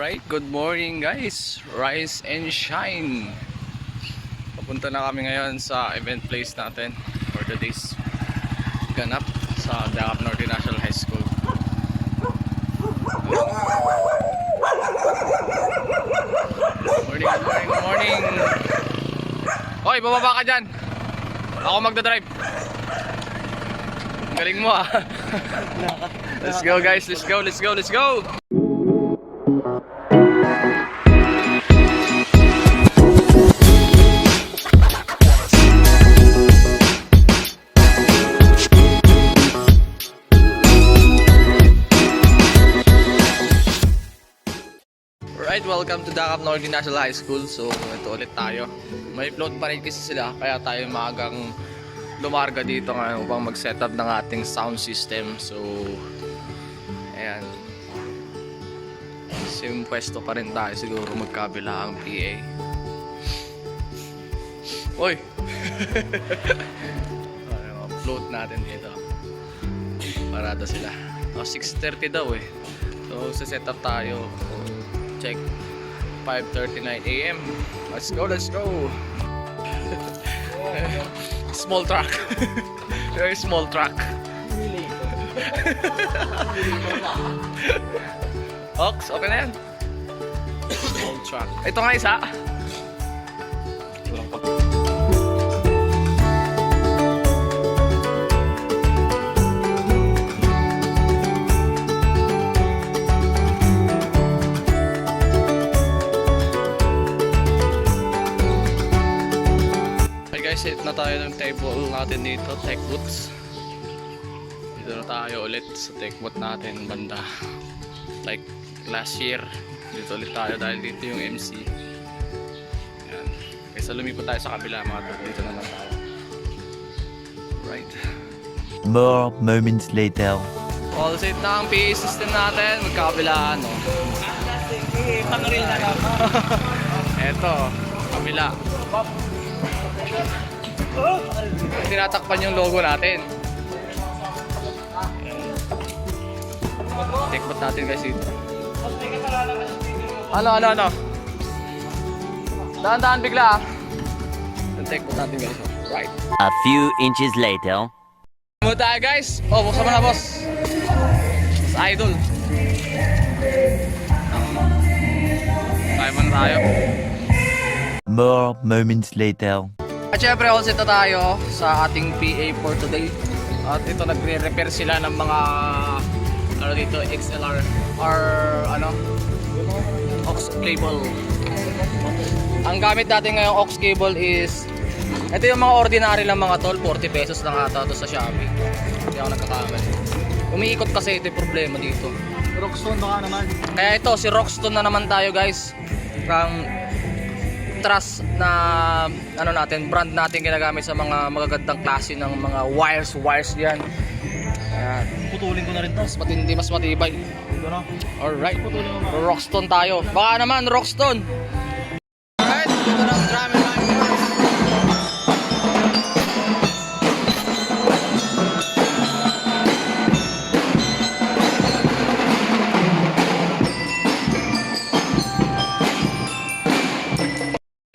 Alright, good morning guys. Rise and shine. Papunta na kami ngayon sa event place natin for today's ganap sa DNNHS International High School. Morning, good morning. Hoy, bababa ka dyan. Ako magdadrive. Galing mo ah. Let's go guys, let's go. Alright, welcome to DNNHS International High School. So, ito ulit tayo. May float pa rin kasi sila, kaya tayo maagang lumarga dito ngayon upang mag-setup ng ating sound system. So, ayan. Same pwesto pa rin tayo, siguro magkabila ang PA. Uy! Float natin dito. Parada sila. 6:30 daw eh. So, set up tayo. Check 5:39 AM. Let's go. Small truck. Very small truck. Ox, okay na yan. Small truck. Ito nga isa. Set na tayo ng table natin dito, tech booths. Dito na tayo ulit sa tech booth natin banda like last year. Dito ulit tayo dahil dito yung MC. Yan. Kaysa lumipat tayo sa kabila mga tol, dito naman tayo. Right. More moments later. All set na ang PA system natin, magkabilaan no. Pangaril na lang. Eto, kabila. Tinatakpan yung logo natin. Take-bot natin guys dito. Ano? Daan bigla. Take-bot natin guys. Right. A few inches later. Muna tayo guys. Oh, buksan mo na boss. Idol. Tayo muna tayo. More moments later. At syempre all set na tayo sa ating PA for today. At ito nagre-repair sila ng mga ano dito, XLR or ano, aux cable. Ang gamit natin ngayong aux cable is ito yung mga ordinary lang mga tol, 40 pesos lang ata ito sa Shopee. Hindi ako nagkakamali. Umiikot kasi ito yung problema dito. Rockstone baka naman. Kaya ito, si Rockstone na naman tayo guys. Ang trust na ano natin, brand natin ginagamit sa mga magagandang klase ng mga wires yan. Ayan. Putulin ko na rin to. Mas matindi, mas matibay. Ito na. Alright. Putulin mo na. Rockstone tayo. Baka naman Rockstone. Alright, ito na ang drum and line guys.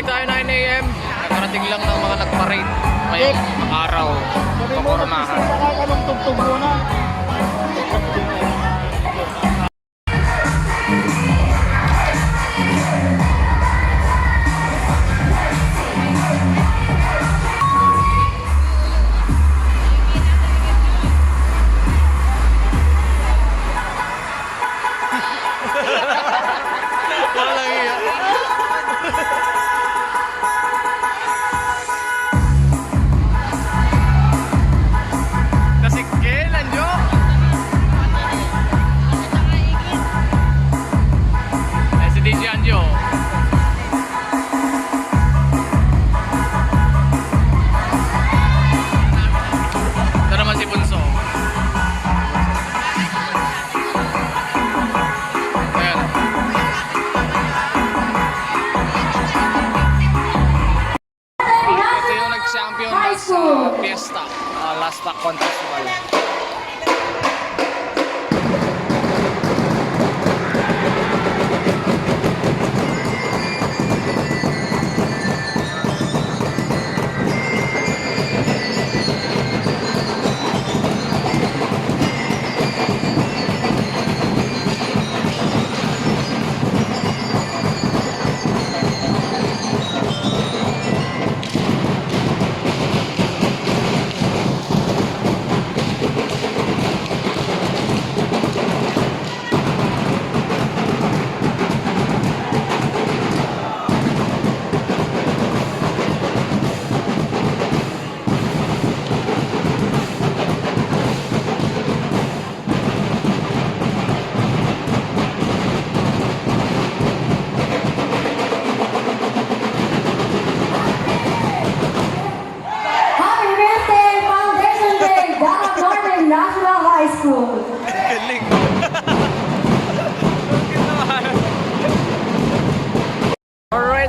Tayo 9 AM, nakarating lang ng mga nagpa-rate ngayong araw sa Pormahan. Anong tugtog muna? Walang iya.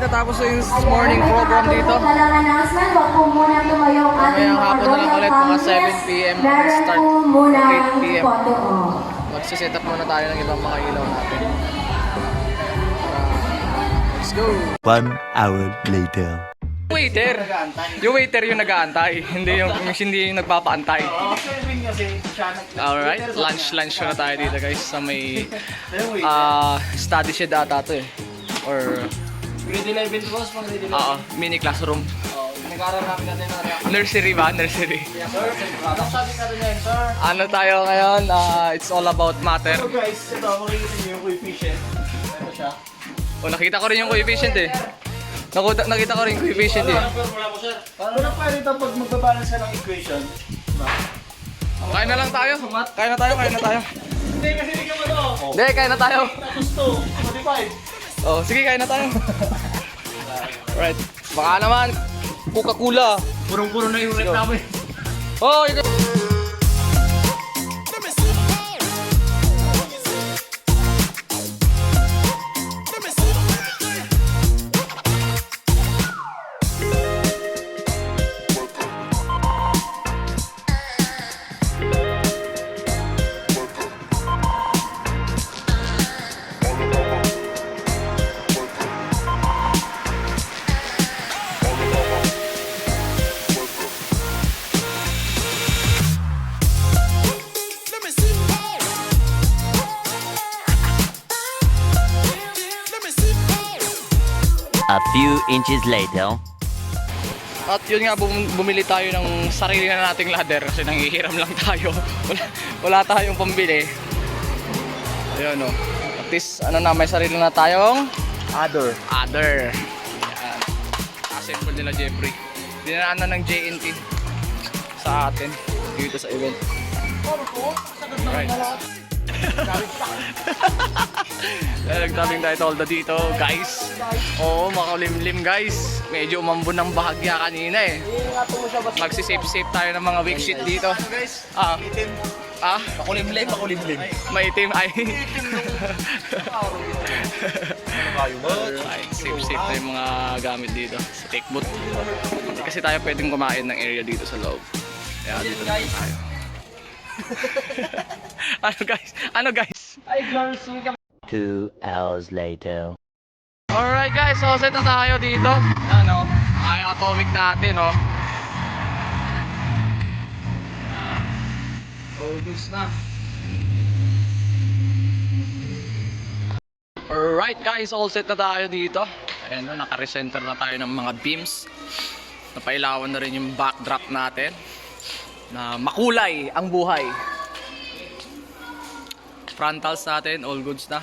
natapos na yung morning program dito. Announcement, wag po muna tumayo ang ating Mamayang hapon na lang ulit, mga 7 PM Meron start, po muna 8 PM. photo off. Magsiset up muna tayo ng ibang mga ilaw natin. Let's go! 1 hour later. Waiter! Yung waiter yung nag-aantay, hindi yung nagpapaantay. Alright, lunch na tayo dito guys sa may study shed ata to eh. Or Grade 11 boss, pang grade 11. mini classroom. Nag-aaral namin natin na Nursery ba? Nursery. Yes sir, anong sabi ka rin yan sir? Ano tayo ngayon? It's all about matter. So guys, ito, makikita niyo yung coefficient. Ito siya. O, nakita ko rin yung coefficient eh. Nakita ko rin yung coefficient eh. Wala po sir. Paano pwede ito pag magbabalance ka ng equation? Diba? Kain na lang tayo. Kain na tayo. Hindi, kasi bigyan mo to. Hindi, kain na tayo. Tapos to, 45. Oh, sige, kain na tayo. Alright. Baka naman, Coca-Cola. Purong-puro na yung rep namin. Oh, you A few inches later. At yun nga, bumili tayo ng sarili na nating ladder kasi nanghihiram lang tayo. wala tayong pambili. Ayun o. At least, may sarili na tayong Other. other. Yan. Assemble nila Jeffrey. Dinaanan ng JNT sa atin dito sa event. Right. Nagtabing tayo tolda dito, guys. Oo, makalimlim guys. Medyo umambon ng bahagya kanina eh. Magsisave-save tayo ng mga weak shit dito. Makulimlim. Maitim ay. Alright, save na yung mga gamit dito sa take boot. Hindi kasi tayo pwedeng kumain ng area dito sa loob. Kaya dito na tayo. Ano guys? 2 hours later. Alright guys, so set na tayo dito. Ano, ay atomic natin, no. Focus na. Alright guys, all set na tayo dito. Ayan, no, naka-recenter na tayo ng mga beams. Napailawan na rin yung backdrop natin. Na makulay ang buhay. Frontals natin, all goods na.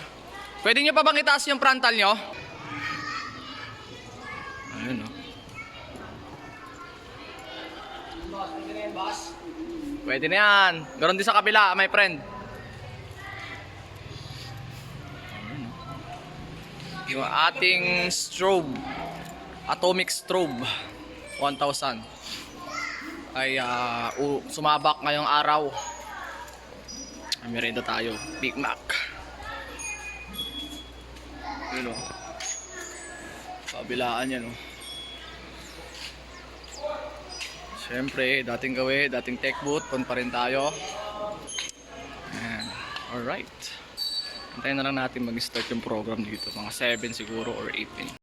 Pwede nyo pa bang itaas yung frontal nyo? Ayun o. Pwede na yan. Ganon din sa kabila, my friend. Yung ating strobe, atomic strobe 1000 ay sumabak ngayong araw. Ay, merenda tayo, Big Mac. Yun o, kabilaan yan o. Siyempre, dating gawi, dating tech boot, pun pa rin tayo. Alright, antayin na lang natin mag-start yung program dito, mga 7 siguro or 8.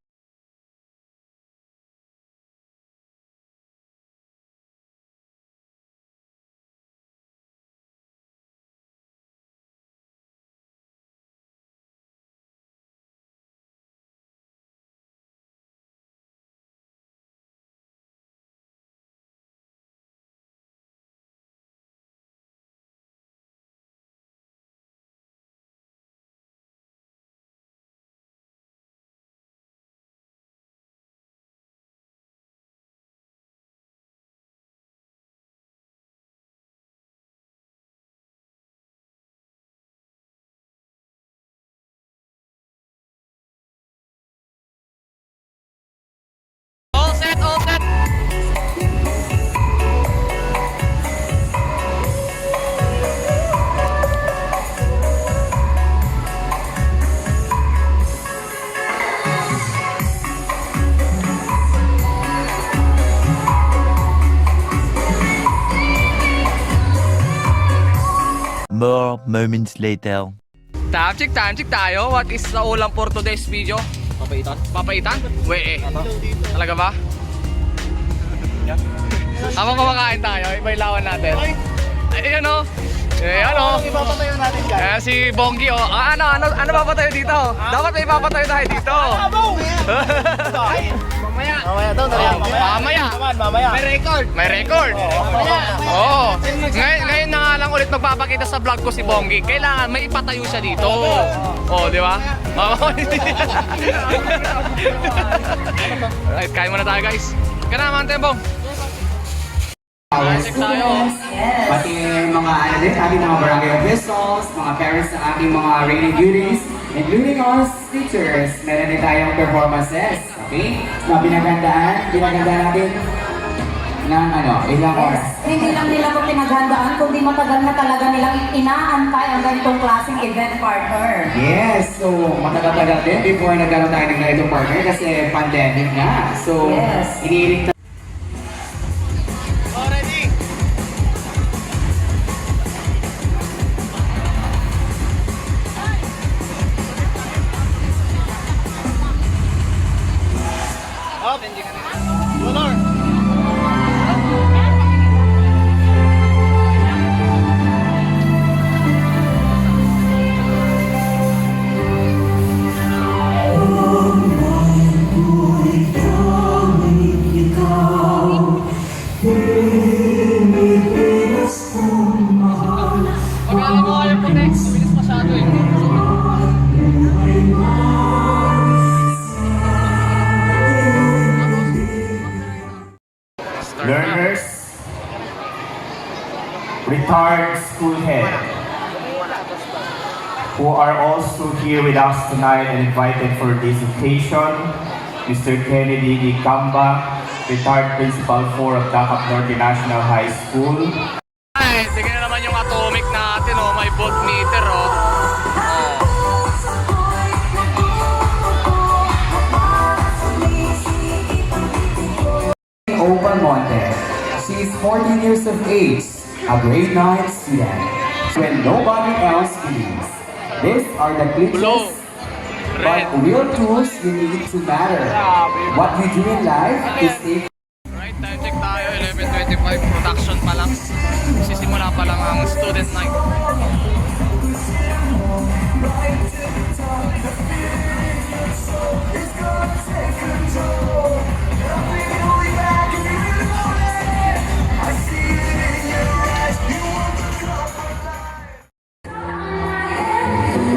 moments later. Time check tayo. What is the ulam for today's video? Papaitan. Papaitan? We Talaga ba? Habang kumakain tayo, iba-ilawan natin. Ay, ano? Ipapatayo natin dyan. Si Bonggi, oh. Ano papatayo dito? Dapat may papatayo tayo dito. Mamaya daw, mamaya. May record. Oo. Ngayon na nga lang ulit magpapakita sa vlog ko si Bonggi. Kailangan may ipatayo siya dito. Oh, di ba? Alright, kain muna tayo, guys. Kana naman tayo, Bong. Check tayo. Pati mga ating mga barangay officials, mga parents ng ating mga reigning beauties, including us teachers, meron din tayong performances, okay? Na pinagandaan natin ng ilang oras. Hindi lang nila ko pinaghandaan, kundi matagal na talaga nilang inaantay ang ganitong klaseng event, partner. Yes, so matagal-tagal din before nagkaroon tayo ng ganitong partner kasi pandemic na. So, Yes. iniiling Pag-alam mo kayo po next, bilis masyado eh. Learners, retired school head, who are also here with us tonight and invited for this occasion, Mr. Kennedy D. Kamba, retired principal 4 of Dakap Norte National High School. Ay, tingnan naman yung atomic natin, oh. May voltmeter, oh. Opa Monte. She is 14 years of age, a grade 9 student. When nobody else believes. These are the Blue. glitches, Red. but real tools you need to matter. What we do in life is take Right, time check tayo. 11:25. Production pa lang. Sisimula pa lang ang student night.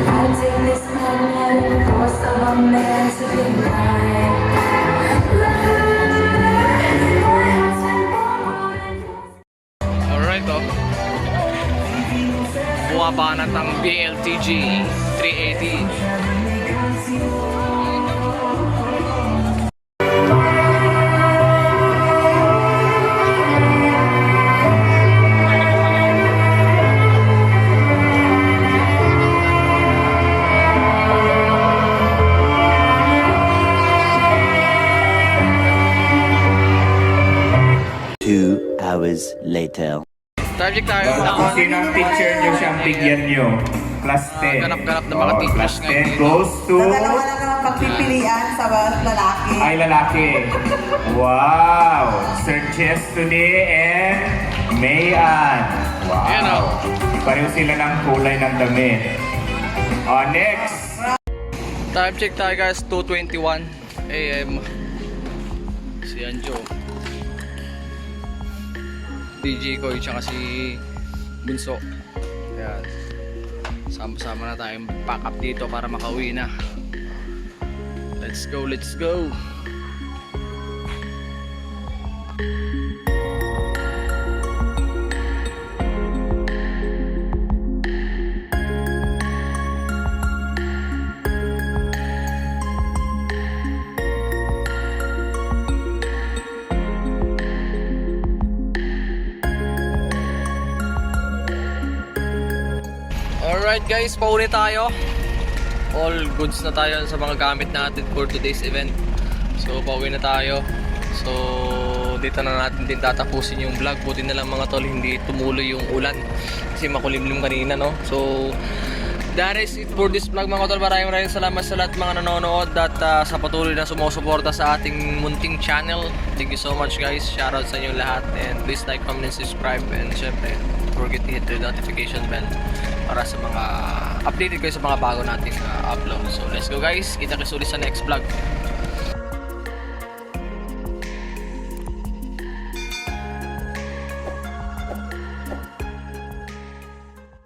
I take this moment, force of a man to be mine. Alright, oh. Buwabanat ang BLTG 380. Hours later. Time check tayo. Kung sino ang teacher nyo siyang bigyan nyo? Class 10. Ganap-ganap na mga teachers Class ngayon 10 dito. goes to... Dalawa lang naman pagpipilian sa lalaki. Ay, lalaki. Wow! Sir Chestony and Mayan. Wow. Ayan, oh. Pareho sila ng kulay ng damit. Next! Time check tayo, guys. 2:21 AM. Si Anjo, DJ ko, tsaka si Bunso. Ayan. Sama-sama na tayong pack up dito para makauwi na. Let's go, let's go. Alright guys, pauwi tayo. All goods na tayo sa mga gamit natin for today's event. So pauwi na tayo. So dito na natin din tatapusin yung vlog. Buti na lang mga tol, hindi tumuloy yung ulan kasi makulimlim kanina, no? So that is it for this vlog mga tol. Maraming salamat sa lahat mga nanonood at sa patuloy na sumusuporta sa ating munting channel. Thank you so much guys. Shoutout sa inyo lahat, and please like, comment, and subscribe, and syempre don't forget to hit the notification bell para sa mga updated kayo sa mga bago nating upload. So let's go guys, kita kayo ulit sa next vlog.